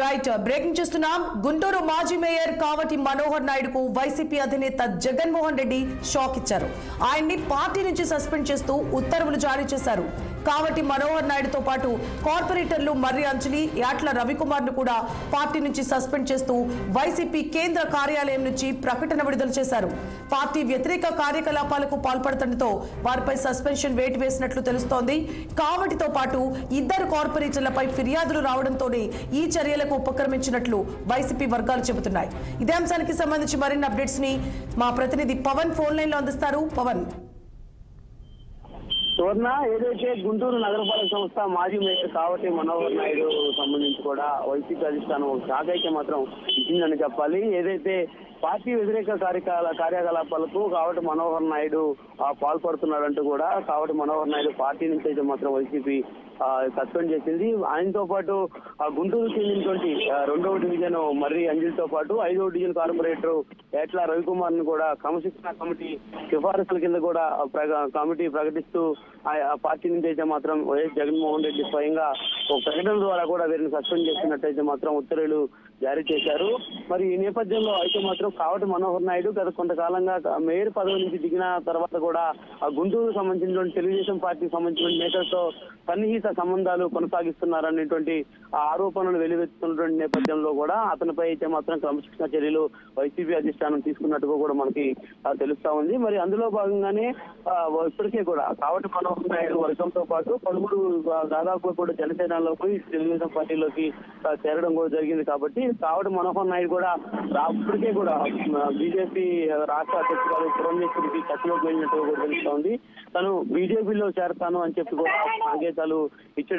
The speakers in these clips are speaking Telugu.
రైట్ బ్రేకింగ్ చేస్తున్నాం. గుంటూరు మాజీ మేయర్ కావటి మనోహర్ నాయుడుకు వైసీపీ అధినేత జగన్మోహన్ రెడ్డి షాక్ ఇచ్చారు. ఆయన్ని పార్టీ నుంచి సస్పెండ్ చేస్తూ ఉత్తర్వులు జారీ చేశారు. కావటి మనోహర్ నాయుడుతో పాటు కార్పొరేటర్లు మర్రి అంజలి, యాట్ల రవికుమార్ ను కూడా పార్టీ నుంచి సస్పెండ్ చేస్తూ వైసీపీ కేంద్ర కార్యాలయం నుంచి ప్రకటన విడుదల చేశారు. పార్టీ వ్యతిరేక కార్యకలాపాలకు పాల్పడటంతో వారిపై సస్పెన్షన్ వేటు వేసినట్లు తెలుస్తోంది. కావటితో పాటు ఇద్దరు కార్పొరేటర్లపై ఫిర్యాదులు రావడంతోనే ఈ చర్యలకు ఉపక్రమించినట్లు వైసీపీ వర్గాలు చెబుతున్నాయి. ఇదే అంశానికి సంబంధించి మరిన్ని అప్డేట్స్ ని మా ప్రతినిధి పవన్ ఫోన్ లైన్ లో అందిస్తారు. పవన్, సువర్ణ, ఏదైతే గుంటూరు నగరపాలక సంస్థ మాజీ మేయర్ కావటి మనోహర్ నాయుడు సంబంధించి కూడా వైసీపీ అధిష్టానం షాక్ అయితే మాత్రం ఇచ్చిందని చెప్పాలి. ఏదైతే పార్టీ వ్యతిరేక కార్యకలాపాలకు కావటి మనోహర్ నాయుడు పాల్పడుతున్నాడంటూ కూడా కావటి మనోహర్ నాయుడు పార్టీ నుంచి అయితే మాత్రం వైసీపీ సస్పెండ్ చేసింది. ఆయనతో పాటు గుంటూరు చెందినటువంటి 2వ డివిజన్ మర్రి అంజలితో పాటు 5వ డివిజన్ కార్పొరేటర్ ఏట్ల రవికుమార్ ను కూడా క్రమశిక్షణ కమిటీ సిఫారసుల కింద కూడా కమిటీ ప్రకటిస్తూ ఆ పార్టీ నుంచి అయితే మాత్రం వైఎస్ జగన్మోహన్ రెడ్డి స్వయంగా ఒక ప్రకటన ద్వారా కూడా వీరిని సస్పెండ్ చేసినట్టయితే మాత్రం ఉత్తర్వులు జారీ చేశారు. మరి ఈ నేపథ్యంలో అయితే మాత్రం కావటి మనోహర్ నాయుడు గత కొంతకాలంగా మేయర్ పదవి నుంచి దిగిన తర్వాత కూడా గుంటూరు సంబంధించినటువంటి తెలుగుదేశం పార్టీకి సంబంధించిన నేతలతో సన్నిహిత సంబంధాలు కొనసాగిస్తున్నారనేటువంటి ఆరోపణలు వెలువెత్తుతున్నటువంటి నేపథ్యంలో కూడా అతనిపై అయితే మాత్రం క్రమశిక్షణ చర్యలు వైసీపీ అధిష్టానం తీసుకున్నట్టుగా కూడా మనకి తెలుస్తా ఉంది. మరి అందులో భాగంగానే ఇప్పటికే కూడా కావటి మనోహర్ నాయుడు వర్గంతో పాటు పలువురు దాదాపు కూడా జనసేనలో పోయి తెలుగుదేశం పార్టీలోకి చేరడం కూడా జరిగింది. కాబట్టి కావటి మనోహర్ నాయుడు కూడా ఇప్పటికే కూడా బీజేపీ రాష్ట్ర అధ్యక్షురాలు పురంధేశ్వరికి కత్తిలోకి వెళ్ళినట్టుగా కూడా తెలుస్తా ఉంది. తను బీజేపీలో చేరతాను అని చెప్పి కూడా సంకేతాలు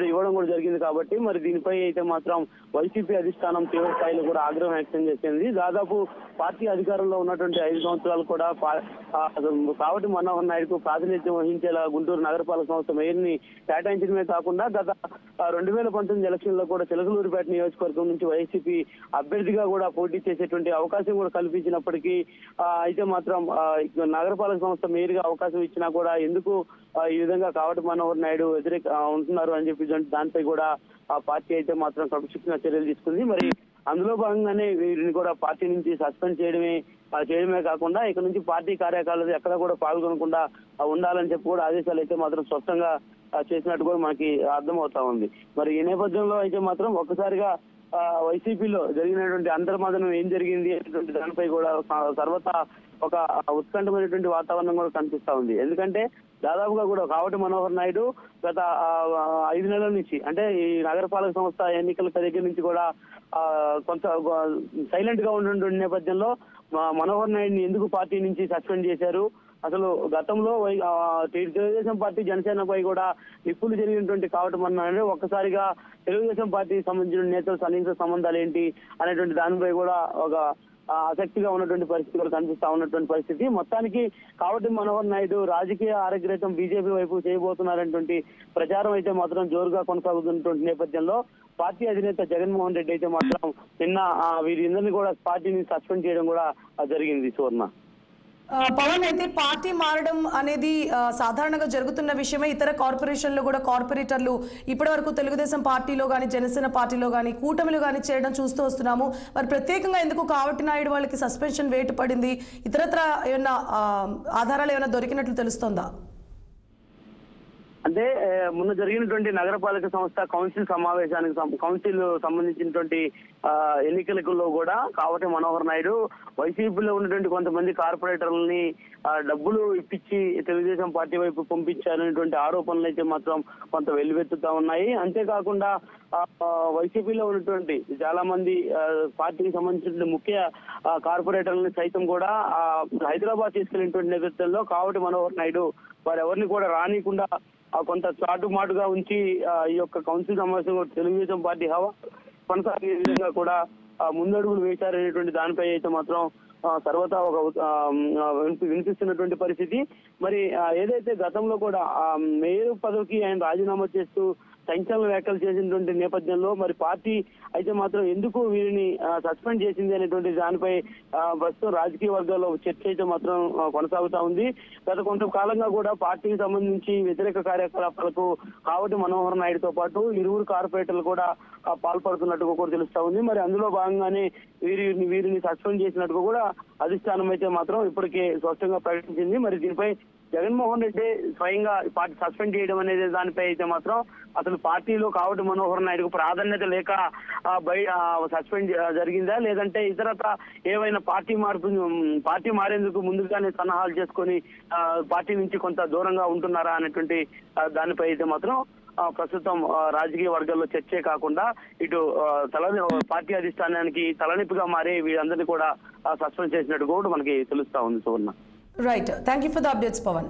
ఇవ్వడం కూడా జరిగింది. కాబట్టి మరి దీనిపై అయితే మాత్రం వైసీపీ అధిష్టానం తీవ్ర స్థాయిలో కూడా ఆగ్రహం వ్యక్తం చేసింది. దాదాపు పార్టీ అధికారంలో ఉన్నటువంటి 5 సంవత్సరాలు కూడా కావటి మనోహర్ నాయుడుకు ప్రాతినిధ్యం వహించేలా గుంటూరు నగరపాలక సంస్థ మేయర్ ని కేటాయించడమే కాకుండా గత 2019 ఎలక్షన్ లో కూడా చిలకలూరిపేట నియోజకవర్గం నుంచి వైసీపీ అభ్యర్థిగా కూడా పోటీ చేసేటువంటి అవకాశం కూడా కల్పించినప్పటికీ అయితే మాత్రం నగరపాలక సంస్థ మేయర్ గా అవకాశం ఇచ్చినా కూడా ఎందుకు ఈ విధంగా కావటి మనోహర్ నాయుడు వ్యతిరేక ఉంటున్నారు అని చెప్పి దానిపై కూడా ఆ పార్టీ అయితే మాత్రం క్రమశిక్షణ చర్యలు తీసుకుంది. మరి అందులో భాగంగానే వీరిని కూడా పార్టీ నుంచి సస్పెండ్ చేయడమే కాకుండా ఇక నుంచి పార్టీ కార్యకలాపాలు ఎక్కడ కూడా పాల్గొనకుండా ఉండాలని చెప్పి కూడా ఆదేశాలు అయితే మాత్రం స్పష్టంగా చేసినట్టు కూడా మనకి అర్థమవుతా ఉంది. మరి ఈ నేపథ్యంలో అయితే మాత్రం ఒక్కసారిగా వైసీపీలో జరిగినటువంటి అంతర్మదనం ఏం జరిగింది అనేటువంటి దానిపై కూడా సర్వతా ఒక ఉత్కంఠమైనటువంటి వాతావరణం కూడా కనిపిస్తా ఉంది. ఎందుకంటే దాదాపుగా కూడా కావటి మనోహర్ నాయుడు గత 5 నెలల నుంచి అంటే ఈ నగరపాలక సంస్థ ఎన్నికల దగ్గర నుంచి కూడా కొంత సైలెంట్ గా ఉన్నటువంటి నేపథ్యంలో మనోహర్ నాయుడిని ఎందుకు పార్టీ నుంచి సస్పెండ్ చేశారు, అసలు గతంలో తెలుగుదేశం పార్టీ జనసేనపై కూడా నిప్పులు జరిగినటువంటి కావటి మనోహర్ ఒక్కసారిగా తెలుగుదేశం పార్టీకి సంబంధించిన నేతల సన్నిహిత సంబంధాలు ఏంటి అనేటువంటి దానిపై కూడా ఒక ఆసక్తిగా ఉన్నటువంటి పరిస్థితి కూడా కనిపిస్తా ఉన్నటువంటి పరిస్థితి. మొత్తానికి కావటి మనోహర్ నాయుడు రాజకీయ ఆరోగ్యం బీజేపీ వైపు చేయబోతున్నారనేటువంటి ప్రచారం అయితే మాత్రం జోరుగా కొనసాగుతున్నటువంటి నేపథ్యంలో పార్టీ అధినేత జగన్మోహన్ రెడ్డి అయితే మాత్రం నిన్న వీరిందరినీ కూడా పార్టీని సస్పెండ్ చేయడం కూడా జరిగింది. సువర్ణ, పవన్, అయితే పార్టీ మారడం అనేది సాధారణంగా జరుగుతున్న విషయమే. ఇతర కార్పొరేషన్లు కూడా కార్పొరేటర్లు ఇప్పటి వరకు తెలుగుదేశం పార్టీలో కానీ జనసేన పార్టీలో కానీ కూటమిలో కానీ చేయడం చూస్తూ వస్తున్నాము. మరి ప్రత్యేకంగా ఎందుకు కావటి నాయుడు వాళ్ళకి సస్పెన్షన్ వేటు పడింది? ఇతరత్ర ఏమైనా ఆధారాలు ఏమైనా దొరికినట్లు తెలుస్తోందా? అంటే మొన్న జరిగినటువంటి నగరపాలక సంస్థ కౌన్సిల్ సంబంధించినటువంటి ఎన్నికలలో కూడా కావటి మనోహర్ నాయుడు వైసీపీలో ఉన్నటువంటి కొంతమంది కార్పొరేటర్లని డబ్బులు ఇప్పించి తెలుగుదేశం పార్టీ వైపు పంపించారనేటువంటి ఆరోపణలు అయితే మాత్రం కొంత వెల్లువెత్తుతా ఉన్నాయి. అంతేకాకుండా వైసీపీలో ఉన్నటువంటి చాలా మంది పార్టీకి సంబంధించిన ముఖ్య కార్పొరేటర్లని సైతం కూడా హైదరాబాద్ తీసుకెళ్లినటువంటి నేపథ్యంలో కావటి మనోహర్ నాయుడు వారెవరిని కూడా రానికుండా కొంత చాటుమాటుగా ఉంచి ఈ యొక్క కౌన్సిల్ సమావేశం తెలుగుదేశం పార్టీ హవా కొనసాగే విధంగా కూడా ముందడుగులు వేశారనేటువంటి దానిపై అయితే మాత్రం సర్వతా ఒక వినిపిస్తున్నటువంటి పరిస్థితి. మరి ఏదైతే గతంలో కూడా మేయర్ పదవికి ఆయన రాజీనామా చేస్తూ సంచలన వ్యాఖ్యలు చేసినటువంటి నేపథ్యంలో మరి పార్టీ అయితే మాత్రం ఎందుకు వీరిని సస్పెండ్ చేసింది అనేటువంటి దానిపై ప్రస్తుతం రాజకీయ వర్గాల్లో చర్చ అయితే మాత్రం కొనసాగుతా ఉంది. గత కొంతకాలంగా కూడా పార్టీకి సంబంధించి వ్యతిరేక కార్యకలాపాలకు కావటి మనోహర్ నాయుడుతో పాటు ఇరువురు కార్పొరేటర్లు కూడా పాల్పడుతున్నట్టుగా కూడా తెలుస్తా ఉంది. మరి అందులో భాగంగానే వీరిని సస్పెండ్ చేసినట్టుగా కూడా అధిష్టానం అయితే మాత్రం ఇప్పటికే స్పష్టంగా ప్రకటించింది. మరి దీనిపై జగన్మోహన్ రెడ్డి స్వయంగా పార్టీ సస్పెండ్ చేయడం అనేది దానిపై అయితే మాత్రం అసలు పార్టీలో కావటి మనోహర్ నాయుడుకు ప్రాధాన్యత లేక సస్పెండ్ జరిగిందా, లేదంటే ఇతరత ఏవైనా పార్టీ మారేందుకు ముందుగానే సన్నాహాలు చేసుకొని పార్టీ నుంచి కొంత దూరంగా ఉంటున్నారా అనేటువంటి దానిపై అయితే మాత్రం ప్రస్తుతం రాజకీయ వర్గాల్లో చర్చే కాకుండా ఇటు పార్టీ అధిష్టానానికి తలనొప్పిగా మారి వీరందరినీ కూడా సస్పెండ్ చేసినట్టు కూడా మనకి తెలుస్తా ఉంది Suvarna. Right, thank you for the updates Pawan.